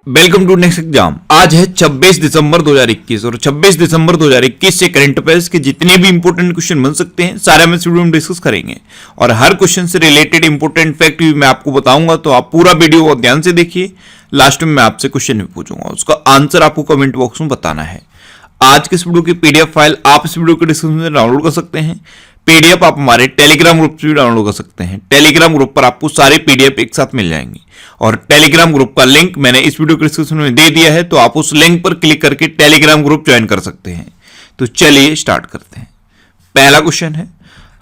Welcome to next exam. आज है 26 दिसंबर 2021 और 26 दिसंबर 2021 से करंट अफेयर्स के जितने भी इंपॉर्टेंट क्वेश्चन बन सकते हैं सारे हम इस वीडियो में डिस्कस करेंगे और हर क्वेश्चन से रिलेटेड इंपॉर्टेंट फैक्ट भी मैं आपको बताऊंगा, तो आप पूरा वीडियो बहुत ध्यान से देखिए। लास्ट में मैं आपसे क्वेश्चन भी पूछूंगा, उसका आंसर आपको कमेंट बॉक्स में बताना है। आज के इस वीडियो की पीडीएफ फाइल आप इस वीडियो के डिस्क्रिप्शन में डाउनलोड कर सकते हैं। पीडीएफ आप हमारे टेलीग्राम ग्रुप से भी डाउनलोड कर सकते हैं। टेलीग्राम ग्रुप पर आपको सारे पीडीएफ एक साथ मिल जाएंगे और टेलीग्राम ग्रुप का लिंक मैंने इस वीडियो के डिस्क्रिप्शन में दे दिया है, तो आप उस लिंक पर क्लिक करके टेलीग्राम ग्रुप ज्वाइन कर सकते हैं। तो चलिए स्टार्ट करते हैं। पहला क्वेश्चन है,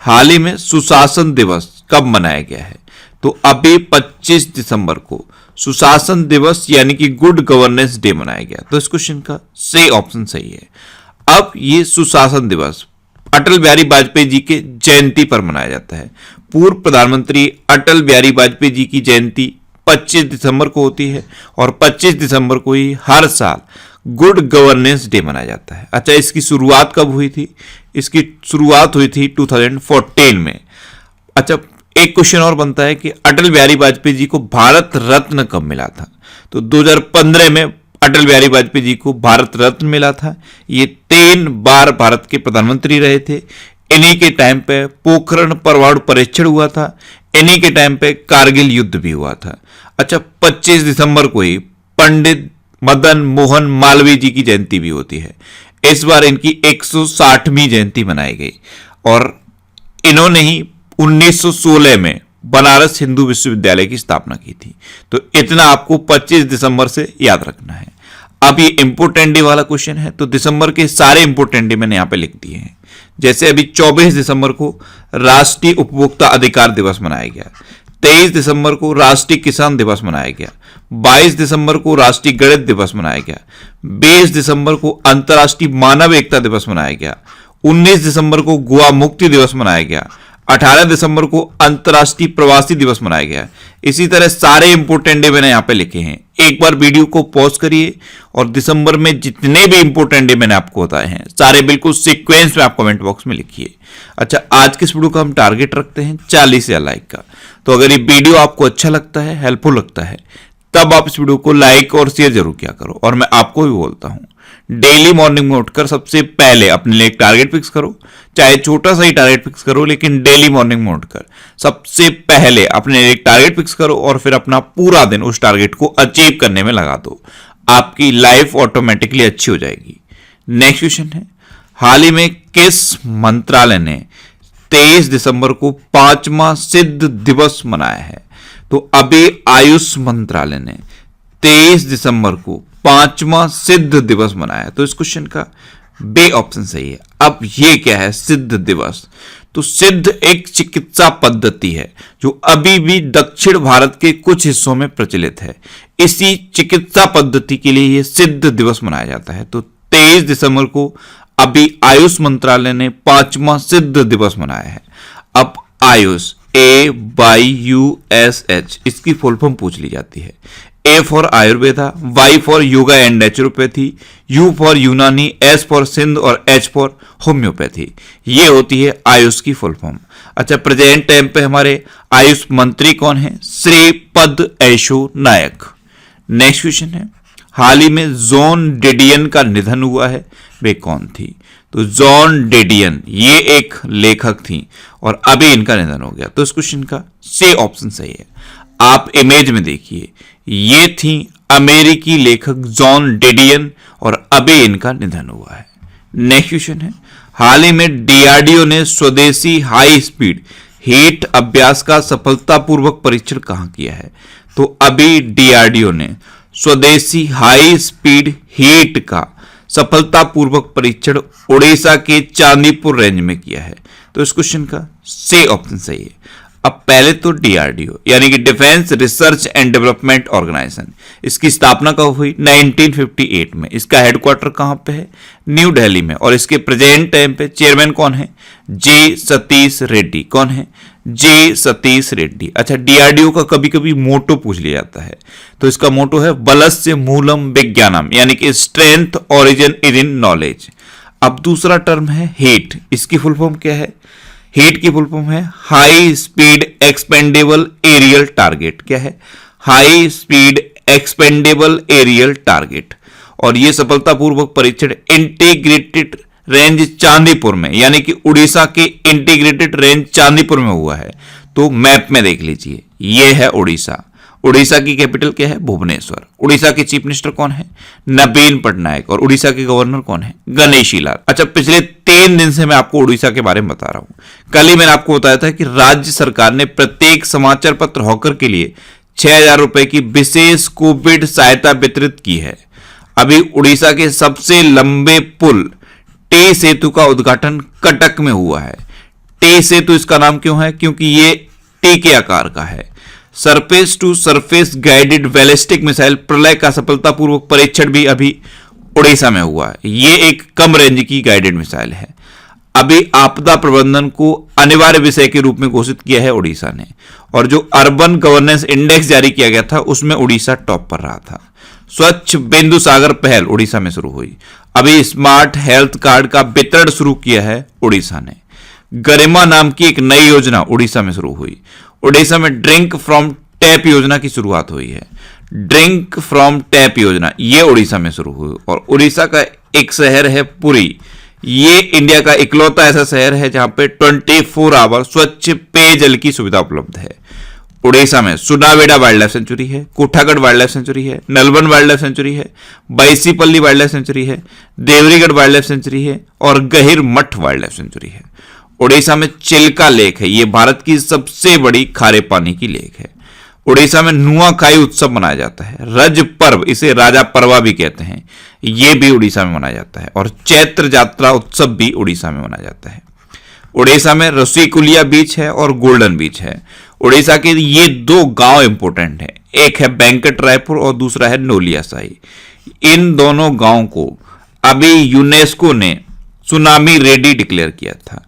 हाल ही में सुशासन दिवस कब मनाया गया है? तो अभी 25 दिसंबर को सुशासन दिवस यानी कि गुड गवर्नेंस डे मनाया गया। तो इस क्वेश्चन का सही ऑप्शन सही है। अब ये सुशासन दिवस अटल बिहारी वाजपेयी जी के जयंती पर मनाया जाता है। पूर्व प्रधानमंत्री अटल बिहारी वाजपेयी जी की जयंती 25 दिसंबर को होती है और 25 दिसंबर को ही हर साल गुड गवर्नेंस डे मनाया जाता है। अच्छा, इसकी शुरुआत कब हुई थी? इसकी शुरुआत हुई थी 2014 में। अच्छा, एक क्वेश्चन और बनता है कि अटल बिहारी वाजपेयी जी को भारत रत्न कब मिला था? तो 2015 में अटल बिहारी वाजपेयी जी को भारत रत्न मिला था। ये 3 बार भारत के प्रधानमंत्री रहे थे। इन्हीं के टाइम पे पोखरण परमाणु परीक्षण हुआ था। इन्हीं के टाइम पे कारगिल युद्ध भी हुआ था। अच्छा, 25 दिसंबर को ही पंडित मदन मोहन मालवीय जी की जयंती भी होती है। इस बार इनकी 160वीं जयंती मनाई गई और इन्होंने ही 1916 में बनारस हिंदू विश्वविद्यालय की स्थापना की थी। तो इतना आपको 25 दिसंबर से याद रखना है। अब ये इंपोर्टेंट डे वाला क्वेश्चन है, तो दिसंबर के सारे इंपोर्टेंट डे मैंने यहां पे लिख दिए हैं। जैसे अभी 24 दिसंबर को राष्ट्रीय उपभोक्ता अधिकार दिवस मनाया गया, 23 दिसंबर को राष्ट्रीय किसान दिवस मनाया गया, 22 दिसंबर को राष्ट्रीय गणित दिवस मनाया गया, 20 दिसंबर को अंतर्राष्ट्रीय मानव एकता दिवस मनाया गया, 19 दिसंबर को गोवा मुक्ति दिवस मनाया गया, 18 दिसंबर को अंतर्राष्ट्रीय प्रवासी दिवस मनाया गया। इसी तरह सारे इंपोर्टेंट डे मैंने यहां पे लिखे हैं। एक बार वीडियो को पॉज करिए और दिसंबर में जितने भी इंपोर्टेंट डे मैंने आपको बताए हैं सारे बिल्कुल सीक्वेंस में आप कमेंट बॉक्स में लिखिए। अच्छा, आज के इस वीडियो का हम टारगेट रखते हैं 40,000 लाइक का। तो अगर ये वीडियो आपको अच्छा लगता है, हेल्पफुल लगता है, तब आप इस वीडियो को लाइक और शेयर जरूर किया करो। और मैं आपको भी बोलता हूं, डेली मॉर्निंग में उठकर सबसे पहले अपने लिए एक टारगेट फिक्स करो, चाहे छोटा सा ही टारगेट फिक्स करो, लेकिन डेली मॉर्निंग में उठकर सबसे पहले अपने लिए एक टारगेट फिक्स करो और फिर अपना पूरा दिन उस टारगेट को अचीव करने में लगा दो। आपकी लाइफ ऑटोमेटिकली अच्छी हो जाएगी। नेक्स्ट क्वेश्चन है, हाल ही में किस मंत्रालय ने 23 दिसंबर को 5वां सिद्ध दिवस मनाया है? तो अभी आयुष मंत्रालय ने 23 दिसंबर को 5वां सिद्ध दिवस मनाया। तो इस क्वेश्चन का बे ऑप्शन सही है। अब ये क्या है सिद्ध दिवस? तो सिद्ध एक चिकित्सा पद्धति है जो अभी भी दक्षिण भारत के कुछ हिस्सों में प्रचलित है। इसी चिकित्सा पद्धति के लिए ये सिद्ध दिवस मनाया जाता है। तो 23 दिसंबर को अभी आयुष मंत्रालय ने 5वां सिद्ध दिवस मनाया है। अब आयुष AYUSH इसकी फुल फॉर्म पूछ ली जाती है। A for Ayurveda, Y for yoga and naturopathy, U for यूनानी, S फॉर सिंध और H फॉर होम्योपैथी। ये होती है आयुष की फुल फॉर्म। अच्छा, प्रेजेंट टाइम पे हमारे आयुष मंत्री कौन है? श्रीपद यशो नायक। नेक्स्ट क्वेश्चन है, हाल ही में जॉन डिडियन का निधन हुआ है, वे कौन थी? तो जॉन डिडियन ये एक लेखक थी और अभी इनका निधन हो गया। तो इस क्वेश्चन का सी ऑप्शन सही है। आप इमेज में देखिए, ये थी अमेरिकी लेखक जॉन डिडियन और अभी इनका निधन हुआ है। नेक्स्ट क्वेश्चन है, हाल ही में डीआरडीओ ने स्वदेशी हाई स्पीड हीट अभ्यास का सफलतापूर्वक परीक्षण कहां किया है? तो अभी डीआरडीओ ने स्वदेशी हाई स्पीड हीट का सफलतापूर्वक परीक्षण ओडिशा के चांदीपुर रेंज में किया है। तो इस क्वेश्चन का सी ऑप्शन सही है। अब पहले तो डीआरडीओ यानी कि defence research and development organisation, इसकी स्थापना कब हुई? 1958 में। इसका हेडक्वार्टर कहां पे है? न्यू दिल्ली में। और इसके प्रेजेंट टाइम पे चेयरमैन कौन है? जे सतीश रेड्डी। कौन है? जे सतीश रेड्डी। अच्छा, डीआरडीओ का कभी कभी मोटो पूछ लिया जाता है, तो इसका मोटो है बलस्य मूलम विज्ञानम यानी कि स्ट्रेंथ ओरिजिन इन नॉलेज। अब दूसरा टर्म है हीट, इसकी फुल फॉर्म क्या है? हीट की फुल फॉर्म है high speed expendable aerial target. क्या है? High speed expendable aerial target, और ये सफलतापूर्वक परीक्षण इंटीग्रेटेड रेंज चांदीपुर में, यानी कि उड़ीसा के इंटीग्रेटेड रेंज चांदीपुर में हुआ है। तो मैप में देख लीजिए, ये है उड़ीसा। उड़ीसा की कैपिटल क्या है? भुवनेश्वर। उड़ीसा के चीफ मिनिस्टर कौन है? नवीन पटनायक। और उड़ीसा के गवर्नर कौन है? गणेशी लाल। अच्छा, पिछले 3 दिन से मैं आपको उड़ीसा के बारे में बता रहा हूं। कल ही मैंने आपको बताया था कि राज्य सरकार ने प्रत्येक समाचार पत्र हॉकर के लिए 6,000 रुपए की विशेष कोविड सहायता वितरित की है। अभी उड़ीसा के सबसे लंबे पुल टे सेतु का उद्घाटन कटक में हुआ है। टे सेतु इसका नाम क्यों है? क्योंकि ये टे के आकार का है। Surface to surface guided ballistic missile Pralay का सफलतापूर्वक परीक्षण भी अभी उड़ीसा में हुआ है। ये एक कम रेंज की गाइडेड मिसाइल है। अभी आपदा प्रबंधन को अनिवार्य विषय के रूप में घोषित किया है उड़ीसा ने, और जो अर्बन गवर्नेंस इंडेक्स जारी किया गया था उसमें उड़ीसा टॉप पर रहा था। स्वच्छ बिंदु सागर पहल उड़ीसा में शुरू हुई। अभी स्मार्ट हेल्थ कार्ड का वितरण शुरू किया है उड़ीसा ने। गरिमा नाम की एक नई योजना उड़ीसा में शुरू हुई। उड़ीसा में ड्रिंक फ्रॉम टैप योजना की शुरुआत हुई है। ड्रिंक फ्रॉम टैप योजना ये उड़ीसा में शुरू हुई। और उड़ीसा का एक शहर है पुरी। ये इंडिया का इकलौता ऐसा शहर है जहां पे 24 आवर स्वच्छ पेयजल की सुविधा उपलब्ध है। उड़ीसा में सुनावेड़ा वाइल्ड लाइफ सेंचुरी है, कोठागढ़ वाइल्ड लाइफ सेंचुरी है, नलवन वाइल्ड लाइफ सेंचुरी है, बैसीपल्ली वाइल्ड लाइफ सेंचुरी है, देवरीगढ़ वाइल्ड लाइफ सेंचुरी है और गहिर मठ वाइल्ड लाइफ सेंचुरी है। उड़ीसा में चिल्का लेक है, ये भारत की सबसे बड़ी खारे पानी की लेक है। उड़ीसा में नुआखाई उत्सव मनाया जाता है। रज पर्व, इसे राजा परवा भी कहते हैं, ये भी उड़ीसा में मनाया जाता है। और चैत्र यात्रा उत्सव भी उड़ीसा में मनाया जाता है। उड़ीसा में रसीकुलिया बीच है और गोल्डन बीच है। उड़ीसा के ये 2 गांव इंपोर्टेंट हैं, एक है वेंकट रायपुर और दूसरा है नोलियासाई। इन दोनों गांव को अभी यूनेस्को ने सुनामी रेडी डिक्लेयर किया था।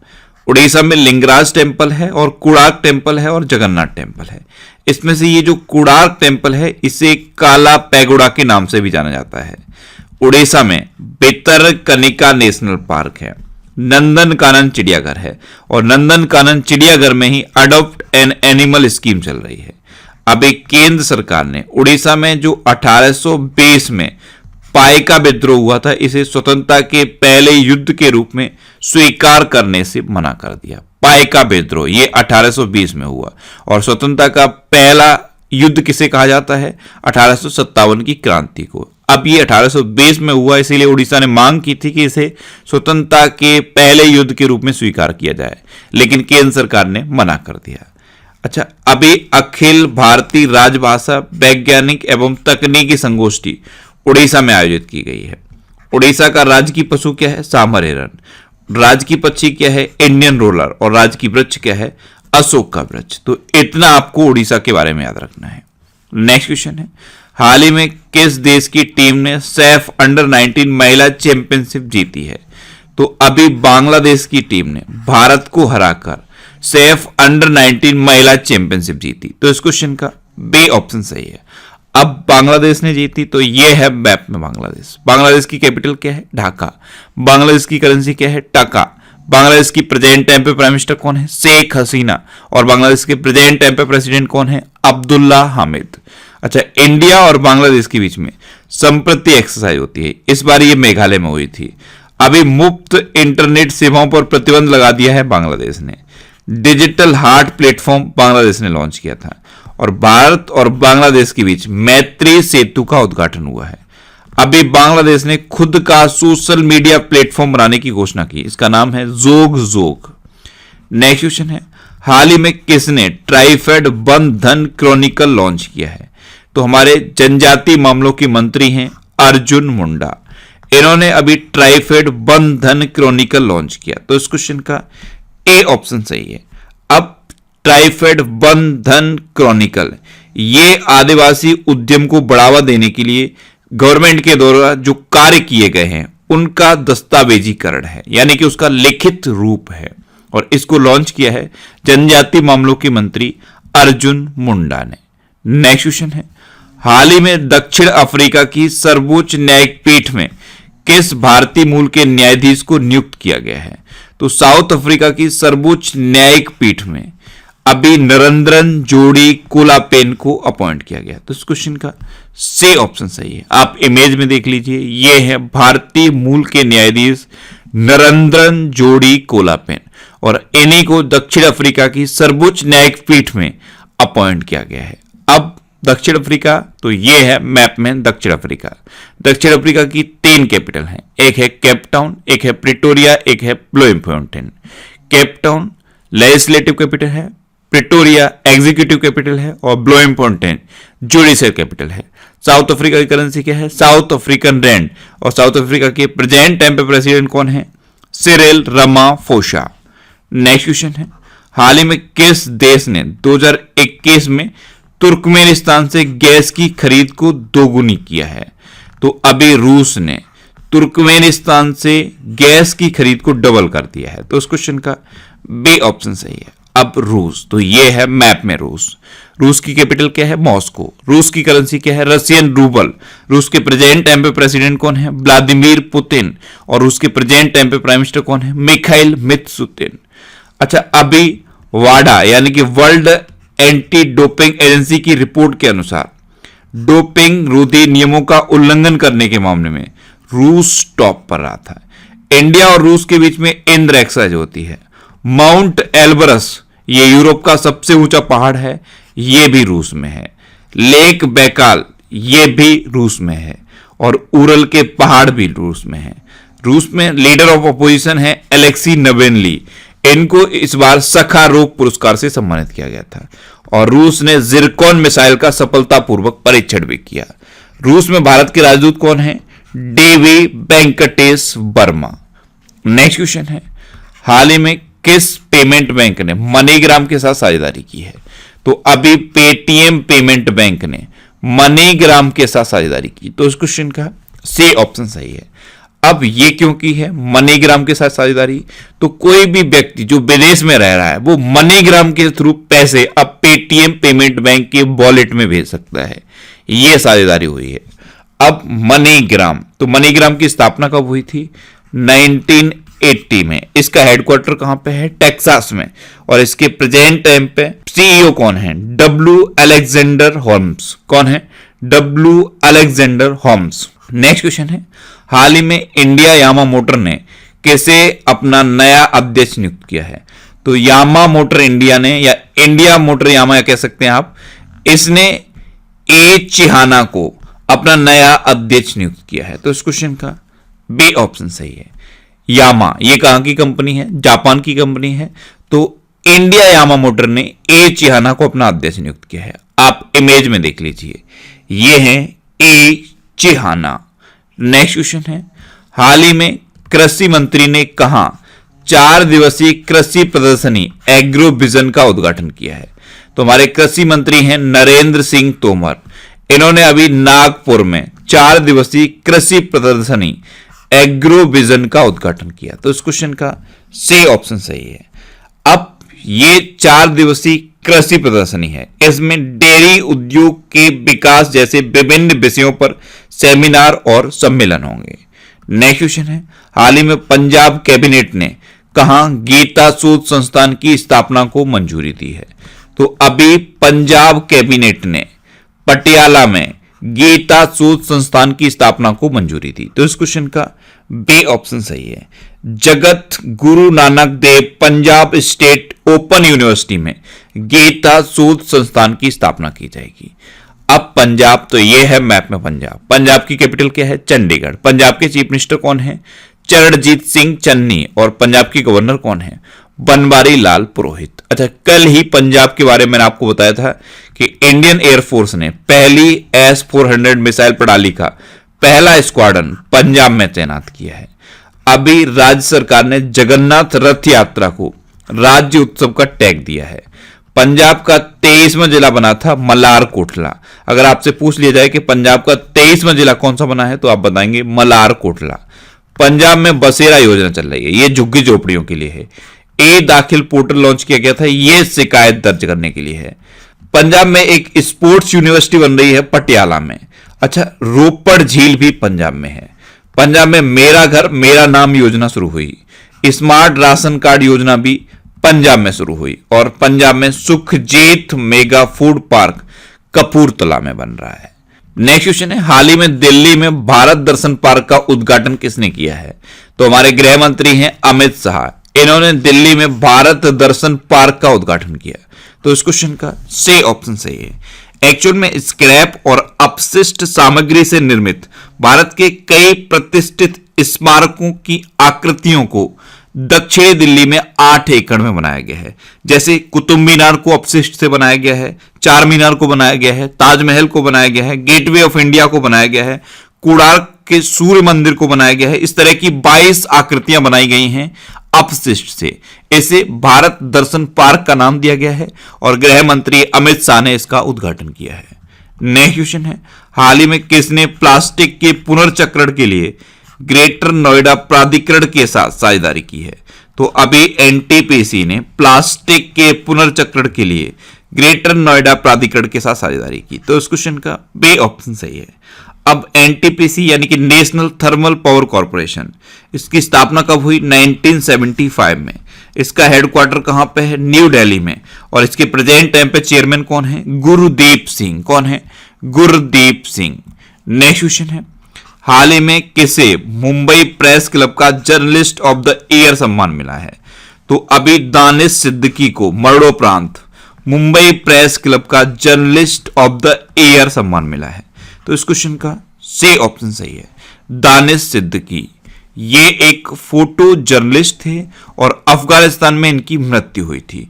उड़ीसा में लिंगराज टेम्पल है और कुड़ाक टेम्पल है और जगन्नाथ टेम्पल है। इसमें से ये जो कुड़ाक टेम्पल है इसे काला पैगोडा के नाम से भी जाना जाता है। उड़ीसा में भितरकनिका नेशनल पार्क है। नंदनकानन चिड़ियाघर है और नंदनकानन चिड़ियाघर में ही अडॉप्ट एन एनिमल स्कीम चल रही है। अभी केंद्र सरकार ने उड़ीसा में जो 1820 में पाइका विद्रोह हुआ था इसे स्वतंत्रता के पहले युद्ध के रूप में स्वीकार करने से मना कर दिया। पाइका विद्रोह ये 1820 में हुआ और स्वतंत्रता का पहला युद्ध किसे कहा जाता है? 1857 की क्रांति को। अब ये 1820 में हुआ, इसीलिए उड़ीसा ने मांग की थी कि इसे स्वतंत्रता के पहले युद्ध के रूप में स्वीकार किया जाए, लेकिन केंद्र सरकार ने मना कर दिया। अच्छा, अभी अखिल भारतीय राजभाषा वैज्ञानिक एवं तकनीकी संगोष्ठी उड़ीसा में आयोजित की गई है। उड़ीसा का राजकीय पशु क्या है? सांभर हिरन। राजकीय पक्षी क्या है? Indian roller. और राजकीय वृक्ष क्या है? अशोक का वृक्ष। तो इतना आपको उड़ीसा के बारे में याद रखना है। नेक्स्ट क्वेश्चन है, हाल ही में किस देश की टीम ने सैफ अंडर 19 महिला चैंपियनशिप जीती है? तो अभी बांग्लादेश की टीम ने भारत को हराकर सैफ अंडर 19 महिला चैंपियनशिप जीती। तो इस क्वेश्चन का बी ऑप्शन सही है। अब बांग्लादेश ने जीती तो ये है मैप में बांग्लादेश। बांग्लादेश की कैपिटल क्या है? ढाका। बांग्लादेश की करेंसी क्या है? टका। बांग्लादेश की प्रेजेंट टाइम पे प्राइम मिनिस्टर कौन है? शेख हसीना। और बांग्लादेश के प्रेजेंट टाइम पे प्रेसिडेंट कौन है? अब्दुल्ला हामिद। अच्छा, इंडिया और बांग्लादेश के बीच में संप्रति एक्सरसाइज होती है। इस बार ये मेघालय में हुई थी। अभी मुफ्त इंटरनेट सेवाओं पर प्रतिबंध लगा दिया है बांग्लादेश ने। डिजिटल हार्ट प्लेटफॉर्म बांग्लादेश ने लॉन्च किया था। और भारत और बांग्लादेश के बीच मैत्री सेतु का उद्घाटन हुआ है। अभी बांग्लादेश ने खुद का सोशल मीडिया प्लेटफॉर्म बनाने की घोषणा की, इसका नाम है जोग जोग। नेक्स्ट क्वेश्चन है, हाल ही में किसने ट्राइफेड वन धन क्रॉनिकल लॉन्च किया है? तो हमारे जनजातीय मामलों के मंत्री हैं अर्जुन मुंडा। इन्होंने अभी ट्राइफेड वन धन क्रॉनिकल लॉन्च किया। तो इस क्वेश्चन का ए ऑप्शन सही है। अब ट्राइफेड वन धन क्रॉनिकल ये आदिवासी उद्यम को बढ़ावा देने के लिए गवर्नमेंट के द्वारा जो कार्य किए गए हैं उनका दस्तावेजीकरण है, यानी कि उसका लिखित रूप है। और इसको लॉन्च किया है जनजातीय मामलों के मंत्री अर्जुन मुंडा ने। नेक्स्ट क्वेश्चन है, हाल ही में दक्षिण अफ्रीका की सर्वोच्च न्यायिक पीठ में किस भारतीय मूल के न्यायाधीश को नियुक्त किया गया है? तो साउथ अफ्रीका की सर्वोच्च न्यायिक पीठ में अभी नरेंद्रन जोड़ी कोलापेन को अपॉइंट किया गया। तो इस क्वेश्चन का सी ऑप्शन सही है। आप इमेज में देख लीजिए, ये है भारतीय मूल के न्यायाधीश नरेंद्रन जोड़ी कोलापेन और इन्हीं को दक्षिण अफ्रीका की सर्वोच्च न्यायिक पीठ में अपॉइंट किया गया है। अब दक्षिण अफ्रीका, तो ये है मैप में दक्षिण अफ्रीका। दक्षिण अफ्रीका की 3 कैपिटल हैं, एक है केप टाउन, एक है प्रिटोरिया, एक है Bloemfontein. Cape Town legislative capital है, प्रिटोरिया एग्जीक्यूटिव कैपिटल है और ब्लोमफोंटेन जुडिशियल कैपिटल है। साउथ अफ्रीका की करेंसी क्या है? South African rand. और साउथ अफ्रीका के प्रेजेंट टाइम पे प्रेसिडेंट कौन है? Cyril Ramaphosa. नेक्स्ट क्वेश्चन है, हाल ही में किस देश ने 2021 में तुर्कमेनिस्तान से गैस की खरीद को दोगुनी किया है? तो अभी रूस ने तुर्कमेनिस्तान से गैस की खरीद को डबल कर दिया है। तो उस क्वेश्चन का बी ऑप्शन सही है। अब रूस, तो ये है मैप में रूस। रूस की कैपिटल क्या है? मॉस्को। रूस की करेंसी क्या है? Russian rouble. रूस के प्रेजेंट टाइम पे प्रेसिडेंट कौन है? Vladimir Putin. और रूस के प्रेजेंट टाइम पे प्राइम मिनिस्टर कौन है? मिखाइल मित्सुतिन। अच्छा, अभी वाडा यानी कि वर्ल्ड एंटी डोपिंग एजेंसी की रिपोर्ट के अनुसार डोपिंग रोधी नियमों का उल्लंघन करने के मामले में रूस टॉप पर रहा था। इंडिया और रूस के बीच में इंद्र एक्सरसाइज होती है। माउंट एल्बरस, ये यूरोप का सबसे ऊंचा पहाड़ है, ये भी रूस में है। लेक बैकाल, ये भी रूस में है। और उरल के पहाड़ भी रूस में है। रूस में लीडर ऑफ अपोजिशन है एलेक्सी नवेल्नी। इनको इस बार सखारोव पुरस्कार से सम्मानित किया गया था। और रूस ने जिरकॉन मिसाइल का सफलतापूर्वक परीक्षण भी किया। रूस में भारत के राजदूत कौन है? D B Venkatesh Varma. Next question है, हाल ही में किस पेमेंट बैंक ने मनीग्राम के साथ साझेदारी की है? तो अभी पेटीएम पेमेंट बैंक ने मनीग्राम के साथ साझेदारी की। तो इस क्वेश्चन का सी ऑप्शन सही है। अब ये क्यों की है मनीग्राम के साथ साझेदारी? तो कोई भी व्यक्ति जो विदेश में रह रहा है वो मनीग्राम के थ्रू पैसे अब पेटीएम पेमेंट बैंक के वॉलेट में भेज सकता है। ये साझेदारी हुई है। अब मनीग्राम, तो मनीग्राम की स्थापना कब हुई थी? 1980 में। इसका हेडक्वार्टर कहां पे है? टेक्सास में। और इसके प्रेजेंट टाइम पे सीईओ कौन है? W Alexander Holmes. कौन है? W Alexander Holmes. Next question है, हाल ही में इंडिया यामा मोटर ने किसे अपना नया अध्यक्ष नियुक्त किया है? तो यामा मोटर इंडिया ने, या इंडिया मोटर यामा कह सकते हैं आप, इसने ए चिहाना को अपना नया अध्यक्ष नियुक्त किया है। तो इस क्वेश्चन का बी ऑप्शन सही है। यामा, ये कहां की कंपनी है? जापान की कंपनी है। तो इंडिया यामा मोटर ने ए चिहाना को अपना अध्यक्ष नियुक्त किया है। आप इमेज में देख लीजिए, ये है ए चिहाना। नेक्स्ट क्वेश्चन है, हाल ही में कृषि मंत्री ने कहां 4 दिवसीय कृषि प्रदर्शनी एग्रो विजन का उद्घाटन किया है? तो हमारे कृषि मंत्री हैं नरेंद्र सिंह तोमर। इन्होंने अभी नागपुर में 4 दिवसीय कृषि प्रदर्शनी एग्रो विजन का उद्घाटन किया। तो इस क्वेश्चन का सी ऑप्शन सही है। अब ये 4 दिवसीय कृषि प्रदर्शनी है, इसमें डेयरी उद्योग के विकास जैसे विभिन्न विषयों पर सेमिनार और सम्मेलन होंगे। नेक्स्ट क्वेश्चन है, हाल ही में पंजाब कैबिनेट ने कहां गीता शोध संस्थान की स्थापना को मंजूरी दी है? तो अभी पंजाब कैबिनेट ने पटियाला में गीता शोध संस्थान की स्थापना को मंजूरी दी। तो इस क्वेश्चन का बी ऑप्शन सही है। Jagat Guru Nanak Dev Punjab state open university में गीता शोध संस्थान की स्थापना की जाएगी। अब पंजाब, तो ये है मैप में पंजाब। पंजाब की कैपिटल क्या है? चंडीगढ़। पंजाब के चीफ मिनिस्टर कौन है? चरणजीत सिंह चन्नी। और पंजाब की गवर्नर कौन है? बनवारी लाल पुरोहित। अच्छा, कल ही पंजाब के बारे में मैंने आपको बताया था कि इंडियन एयरफोर्स ने पहली S-400 मिसाइल प्रणाली का पहला स्क्वाड्रन पंजाब में तैनात किया है। अभी राज्य सरकार ने जगन्नाथ रथ यात्रा को राज्य उत्सव का टैग दिया है। पंजाब का 23वां जिला बना था मलारकोटला। अगर आपसे पूछ लिया जाए कि पंजाब का 23वां जिला कौन सा बना है, तो आप बताएंगे मलारकोटला। पंजाब में बसेरा योजना चल रही है, ये झुग्गी झोपड़ियों के लिए है। ए दाखिल पोर्टल लॉन्च किया गया था, ये शिकायत दर्ज करने के लिए है। पंजाब में एक स्पोर्ट्स यूनिवर्सिटी बन रही है पटियाला में। अच्छा, रोपड़ झील भी पंजाब में है। पंजाब में मेरा घर मेरा नाम योजना शुरू हुई। स्मार्ट राशन कार्ड योजना भी पंजाब में शुरू हुई। और पंजाब में Sukhjit mega food park Kapurthala में बन रहा है। नेक्स्ट क्वेश्चन है, हाल ही में दिल्ली में भारत दर्शन पार्क का उद्घाटन किसने किया है? तो हमारे गृह मंत्री हैं अमित शाह। इन्होंने दिल्ली में भारत दर्शन पार्क का उद्घाटन किया। तो इस क्वेश्चन का से ऑप्शन सही है। एक्चुअल में स्क्रैप और अपशिष्ट सामग्री से निर्मित भारत के कई प्रतिष्ठित स्मारकों की आकृतियों को दक्षिणी दिल्ली में 8 एकड़ में बनाया गया है। जैसे कुतुब मीनार को अपशिष्ट से बनाया गया है, चार मीनार को बनाया गया है, ताजमहल को बनाया गया है, गेटवे ऑफ इंडिया को बनाया गया है, कोणार्क के सूर्य मंदिर को बनाया गया है। इस तरह की 22 आकृतियां बनाई गई हैं अपशिष्ट से। इसे भारत दर्शन पार्क का नाम दिया गया है और गृह मंत्री अमित शाह ने इसका उद्घाटन किया है। नेक्स्ट क्वेश्चन है, हाल ही में किसने प्लास्टिक के पुनर्चक्रण के लिए ग्रेटर नोएडा प्राधिकरण के साथ साझेदारी की है? तो अभी एनटीपीसी ने प्लास्टिक के पुनर्चक्रण के लिए ग्रेटर नोएडा प्राधिकरण के साथ साझेदारी की। तो इस क्वेश्चन का बी ऑप्शन सही है। अब एनटीपीसी यानी कि नेशनल थर्मल पावर कॉर्पोरेशन, इसकी स्थापना कब हुई? 1975 में। इसका हेडक्वार्टर कहां पे है? न्यू दिल्ली में। और इसके प्रेजेंट टाइम पे चेयरमैन कौन है? गुरदीप सिंह। कौन है? गुरदीप सिंह। नेक्स्ट क्वेश्चन है, हाल ही में किसे मुंबई प्रेस क्लब का जर्नलिस्ट ऑफ द ईयर सम्मान मिला है? तो अभी दानिश सिद्दीकी को मरणोपरांत मुंबई प्रेस क्लब का जर्नलिस्ट ऑफ द ईयर सम्मान मिला है। तो इस क्वेश्चन का सी ऑप्शन सही है। दानिश सिद्दीकी ये एक फोटो जर्नलिस्ट थे और अफगानिस्तान में इनकी मृत्यु हुई थी।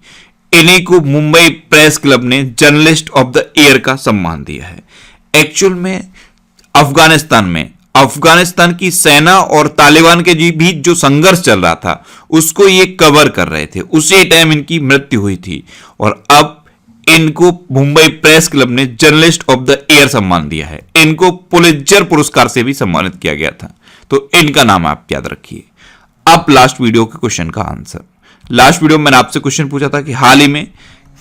इन्हीं को मुंबई प्रेस क्लब ने जर्नलिस्ट ऑफ द ईयर का सम्मान दिया है। एक्चुअल में अफगानिस्तान की सेना और तालिबान के बीच जो संघर्ष चल रहा था उसको ये कवर कर रहे थे। उसी टाइम इनकी मृत्यु हुई थी और अब इनको मुंबई प्रेस क्लब ने जर्नलिस्ट ऑफ द ईयर सम्मान दिया है। इनको पुलित्जर पुरस्कार से भी सम्मानित किया गया था। तो इनका नाम आप याद रखिए। अब लास्ट वीडियो के क्वेश्चन का आंसर। लास्ट वीडियो में मैंने आपसे क्वेश्चन पूछा था कि हाल ही में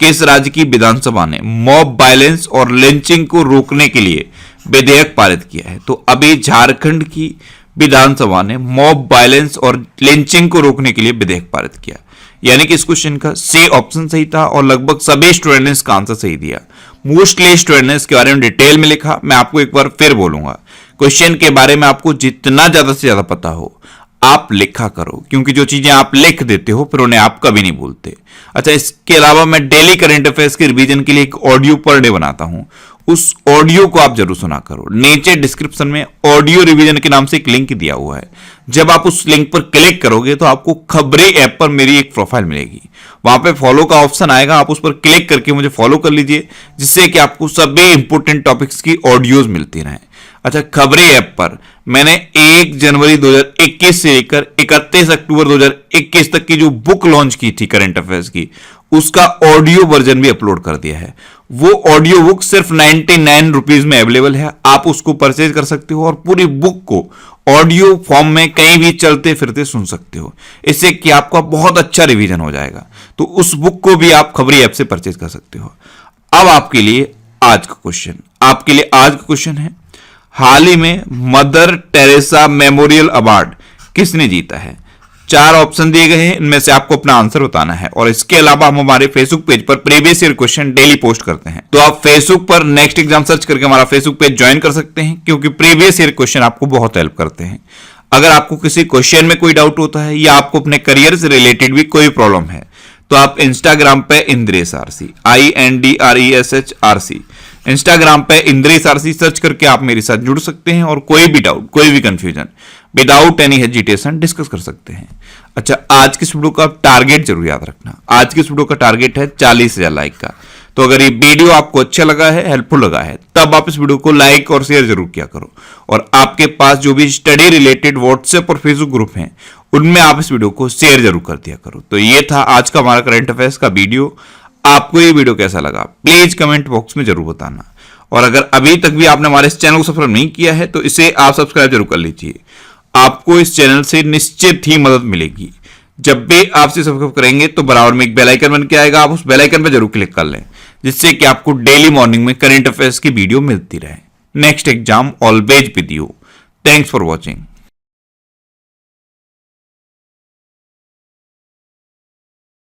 किस राज्य की विधानसभा ने मॉब वायलेंस और लिंचिंग को रोकने के लिए विधेयक पारित किया है? तो अभी झारखंड की विधानसभा ने मॉब वायलेंस और लिंचिंग को रोकने के लिए विधेयक पारित किया। यानी कि इस क्वेश्चन का सी ऑप्शन सही था और लगभग सभी स्टूडेंट ने इसका आंसर सही दिया। मोस्टली स्टूडेंट ने इसके बारे में डिटेल में लिखा। मैं आपको एक बार फिर बोलूंगा, क्वेश्चन के बारे में आपको जितना ज्यादा से ज्यादा पता हो आप लिखा करो, क्योंकि जो चीजें आप लिख देते हो फिर उन्हें आप कभी नहीं भूलते। अच्छा, इसके अलावा मैं डेली करंट अफेयर्स के रिवीजन के लिए एक ऑडियो पर डे बनाता हूं। उस ऑडियो को आप जरूर सुना करो। नीचे डिस्क्रिप्शन में ऑडियो रिवीजन के नाम से एक लिंक दिया हुआ है। जब आप उस लिंक पर क्लिक करोगे तो आपको खबरें ऐप पर मेरी एक प्रोफाइल मिलेगी। वहां पे फॉलो का ऑप्शन आएगा, आप उस पर क्लिक करके मुझे फॉलो कर लीजिए, जिससे कि आपको सभी इंपोर्टेंट टॉपिक्स की ऑडियोज मिलती रहें। अच्छा, खबरें ऐप पर मैंने 1 जनवरी 2021 से लेकर 31 अक्टूबर 2021 तक की जो बुक लॉन्च की थी करंट अफेयर्स की, उसका ऑडियो वर्जन भी अपलोड कर दिया है। वो ऑडियो बुक सिर्फ 99 रुपीज में अवेलेबल है। आप उसको परचेज कर सकते हो और पूरी बुक को ऑडियो फॉर्म में कहीं भी चलते फिरते सुन सकते हो। इससे कि आपका बहुत अच्छा रिवीजन हो जाएगा। तो उस बुक को भी आप खबरी ऐप से परचेज कर सकते हो। अब आपके लिए आज का क्वेश्चन है, हाल ही में मदर टेरेसा मेमोरियल अवार्ड किसने जीता है? 4 ऑप्शन दिए गए हैं, इनमें से आपको अपना आंसर बताना है। और इसके अलावा हम हमारे फेसबुक पेज पर previous year question daily post करते हैं। तो आप फेसबुक पर नेक्स्ट एग्जाम सर्च करके हमारा फेसबुक पेज ज्वाइन कर सकते हैं, क्योंकि प्रीवियस ईयर क्वेश्चन आपको बहुत हेल्प करते हैं। अगर आपको किसी क्वेश्चन में कोई डाउट होता है या आपको अपने करियर से रिलेटेड भी कोई प्रॉब्लम है तो आप इंस्टाग्राम पे इंद्रेश आरसी INDRESHRC इंस्टाग्राम पे इंद्रेश आरसी सर्च करके आप मेरे साथ जुड़ सकते हैं और कोई भी डाउट, कोई भी confusion without any hesitation discuss कर सकते हैं। अच्छा, आज की इस वीडियो का टारगेट जरूर याद रखना। आज की इस वीडियो का टारगेट है 40,000 लाइक का। तो अगर ये वीडियो आपको अच्छा लगा है, हेल्पफुल लगा है, तब आप इस वीडियो को लाइक और शेयर जरूर किया करो। और आपके पास जो भी स्टडी रिलेटेड व्हाट्सएप और फेसबुक ग्रुप हैं उनमें आप इस वीडियो को शेयर जरूर कर दिया करो। तो ये था आज का हमारा करंट अफेयर्स का वीडियो। आपको ये वीडियो कैसा लगा प्लीज कमेंट बॉक्स में जरूर बताना। और अगर अभी तक भी आपने हमारे इस चैनल को सब्सक्राइब नहीं किया है तो इसे आप सब्सक्राइब जरूर कर लीजिए। आपको इस चैनल से निश्चित ही मदद मिलेगी। जब भी आप इसे सब्सक्राइब करेंगे तो बराबर में एक बेल आइकन बन के आएगा, आप उस बेल आइकन पर जरूर क्लिक कर लें, जिससे कि आपको डेली मॉर्निंग में करंट अफेयर्स की वीडियो मिलती रहे। Next exam always with you. Thanks for watching.